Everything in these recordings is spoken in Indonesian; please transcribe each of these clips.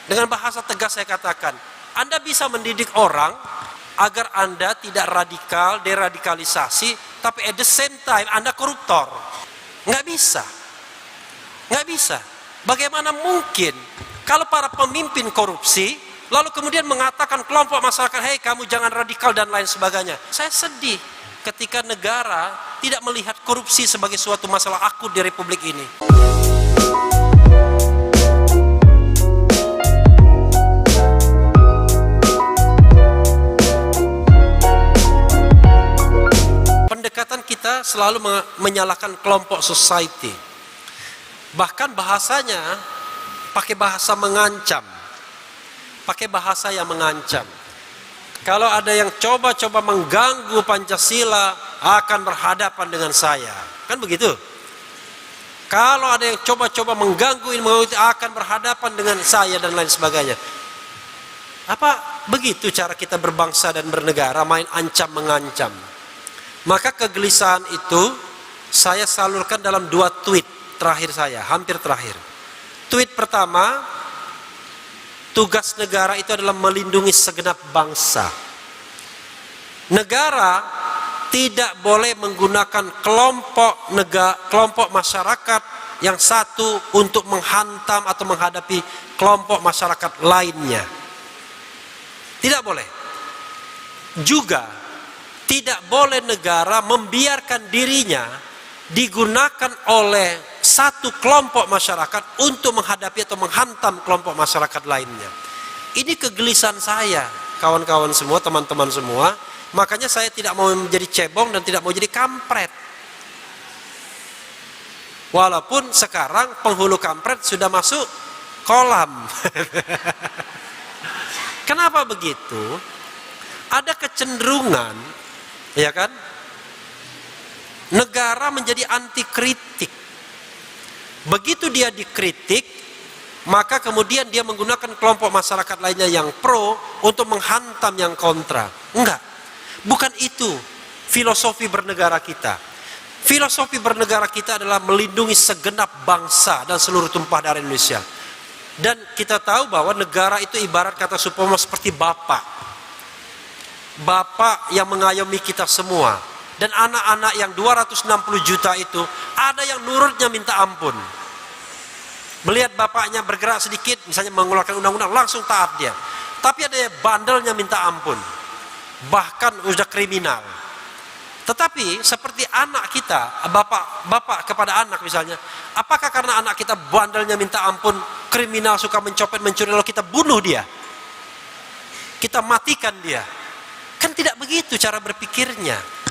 Dengan bahasa tegas saya katakan, Anda bisa mendidik orang agar Anda tidak radikal, deradikalisasi, tapi at the same time Anda koruptor. Nggak bisa. Nggak bisa. Bagaimana mungkin kalau para pemimpin korupsi, lalu kemudian mengatakan kelompok masyarakat, hei kamu jangan radikal dan lain sebagainya. Saya sedih ketika negara tidak melihat korupsi sebagai suatu masalah akut di Republik ini. Pendekatan kita selalu menyalahkan kelompok society. Bahkan bahasanya pakai bahasa mengancam. Pakai bahasa yang mengancam. Kalau ada yang coba-coba mengganggu Pancasila akan berhadapan dengan saya. Kan begitu? Kalau ada yang coba-coba mengganggu ini akan berhadapan dengan saya dan lain sebagainya. Apa begitu cara kita berbangsa dan bernegara, main ancam mengancam? Maka kegelisahan itu saya salurkan dalam 2 tweet terakhir saya, hampir terakhir. Tweet pertama, tugas negara itu adalah melindungi segenap bangsa. Negara tidak boleh menggunakan kelompok masyarakat yang satu untuk menghantam atau menghadapi kelompok masyarakat lainnya. Tidak boleh. Juga tidak boleh negara membiarkan dirinya digunakan oleh satu kelompok masyarakat untuk menghadapi atau menghantam kelompok masyarakat lainnya. Ini kegelisahan saya, kawan-kawan semua, teman-teman semua. Makanya saya tidak mau menjadi cebong dan tidak mau jadi kampret. Walaupun sekarang penghulu kampret sudah masuk kolam. Kenapa begitu? Ada kecenderungan, ya kan? Negara menjadi anti kritik. Begitu dia dikritik, maka kemudian dia menggunakan kelompok masyarakat lainnya yang pro untuk menghantam yang kontra. Enggak, bukan itu filosofi bernegara kita. Filosofi bernegara kita adalah melindungi segenap bangsa dan seluruh tumpah darah Indonesia. Dan kita tahu bahwa negara itu ibarat kata Supomo seperti bapak. Bapak yang mengayomi kita semua. Dan anak-anak yang 260 juta itu ada yang nurutnya minta ampun. Melihat bapaknya bergerak sedikit, misalnya mengeluarkan undang-undang, langsung taat dia. Tapi ada yang bandelnya minta ampun. Bahkan sudah kriminal. Tetapi seperti anak kita, bapak kepada anak misalnya, apakah karena anak kita bandelnya minta ampun, kriminal, suka mencopet, mencuri, lalu kita bunuh dia? Kita matikan dia? Kan tidak begitu cara berpikirnya.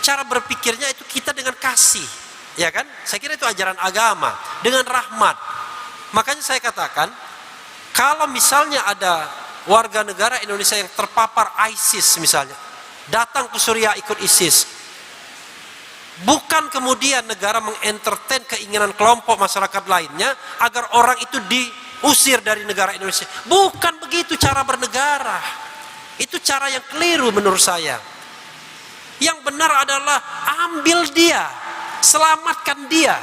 Cara berpikirnya itu kita dengan kasih, ya kan? Saya kira itu ajaran agama, dengan rahmat. Makanya saya katakan, kalau misalnya ada warga negara Indonesia yang terpapar ISIS misalnya, datang ke Suriah ikut ISIS, bukan kemudian negara mengentertain keinginan kelompok masyarakat lainnya agar orang itu diusir dari negara Indonesia. Bukan begitu cara bernegara. Itu cara yang keliru menurut saya. Yang benar adalah ambil dia, selamatkan dia,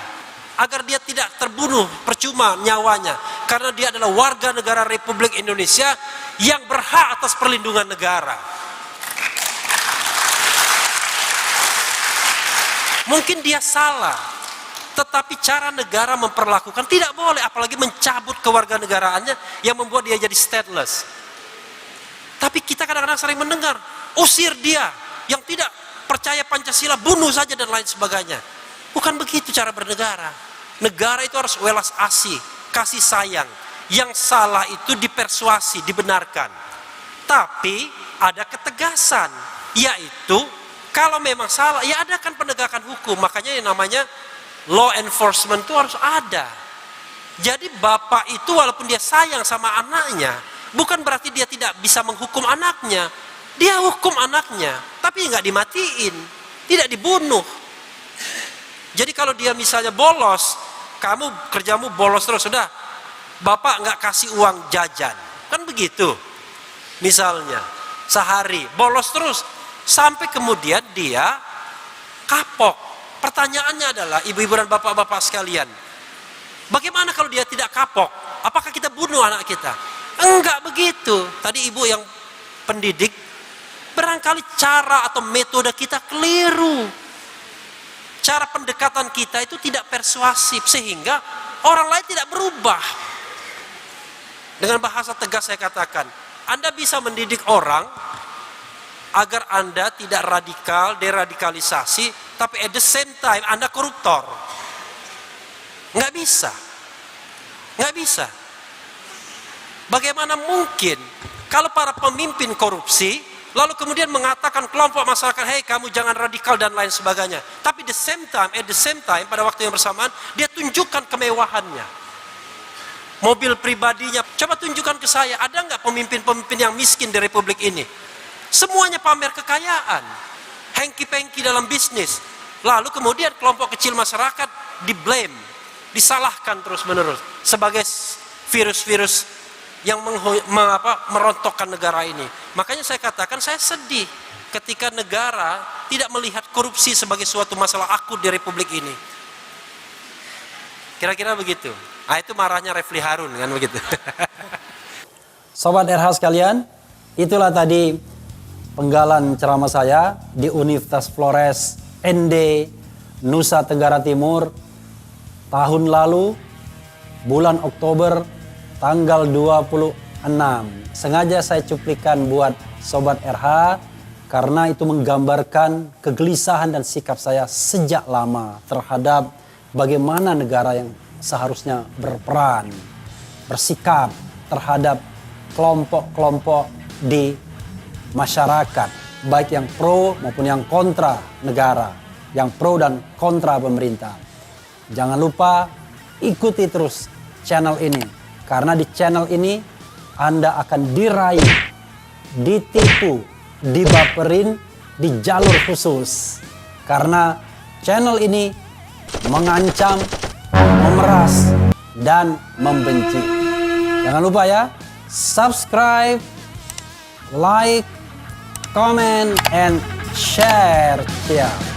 agar dia tidak terbunuh percuma nyawanya, karena dia adalah warga negara Republik Indonesia yang berhak atas perlindungan negara. Mungkin dia salah, tetapi cara negara memperlakukan tidak boleh, apalagi mencabut kewarganegaraannya yang membuat dia jadi stateless. Tapi kita kadang-kadang sering mendengar, usir dia yang tidak percaya Pancasila, bunuh saja dan lain sebagainya. Bukan begitu cara bernegara. Negara itu harus welas asih, kasih sayang. Yang salah itu dipersuasi, dibenarkan. Tapi ada ketegasan, yaitu kalau memang salah, ya adakan penegakan hukum. Makanya yang namanya law enforcement itu harus ada. Jadi bapak itu walaupun dia sayang sama anaknya, bukan berarti dia tidak bisa menghukum anaknya. Dia hukum anaknya, tapi nggak dimatiin, tidak dibunuh. Jadi kalau dia misalnya bolos, kamu kerjamu bolos terus, sudah, bapak nggak kasih uang jajan, kan begitu. Misalnya sehari bolos terus, sampai kemudian dia kapok. Pertanyaannya adalah, ibu-ibu dan bapak-bapak sekalian, bagaimana kalau dia tidak kapok? Apakah kita bunuh anak kita? begitu. Tadi ibu yang pendidik, barangkali cara atau metode kita keliru. Cara pendekatan kita itu tidak persuasif sehingga orang lain tidak berubah. Dengan bahasa tegas saya katakan, Anda bisa mendidik orang agar Anda tidak radikal, deradikalisasi, tapi at the same time Anda koruptor. Nggak bisa. Nggak bisa. Bagaimana mungkin kalau para pemimpin korupsi, lalu kemudian mengatakan kelompok masyarakat, hei kamu jangan radikal dan lain sebagainya. Tapi at the same time, pada waktu yang bersamaan, dia tunjukkan kemewahannya. Mobil pribadinya, coba tunjukkan ke saya, ada nggak pemimpin-pemimpin yang miskin di republik ini? Semuanya pamer kekayaan, hengki-pengki dalam bisnis. Lalu kemudian kelompok kecil masyarakat di-blame, disalahkan terus-menerus sebagai virus-virus yang merontokkan negara ini. Makanya saya katakan saya sedih ketika negara tidak melihat korupsi sebagai suatu masalah akut di republik ini. Kira-kira begitu. Ah, itu marahnya Refli Harun kan begitu. Sobat RH sekalian, itulah tadi penggalan ceramah saya di Universitas Flores ND Nusa Tenggara Timur tahun lalu bulan Oktober tanggal 26. Sengaja saya cuplikan buat Sobat RH karena itu menggambarkan kegelisahan dan sikap saya sejak lama terhadap bagaimana negara yang seharusnya berperan, bersikap terhadap kelompok-kelompok di masyarakat, baik yang pro maupun yang kontra negara, yang pro dan kontra pemerintah. Jangan lupa ikuti terus channel ini, karena di channel ini Anda akan diraih, ditipu, dibaperin di jalur khusus. Karena channel ini mengancam, memeras, dan membenci. Jangan lupa ya, subscribe, like, comment, and share. Yeah.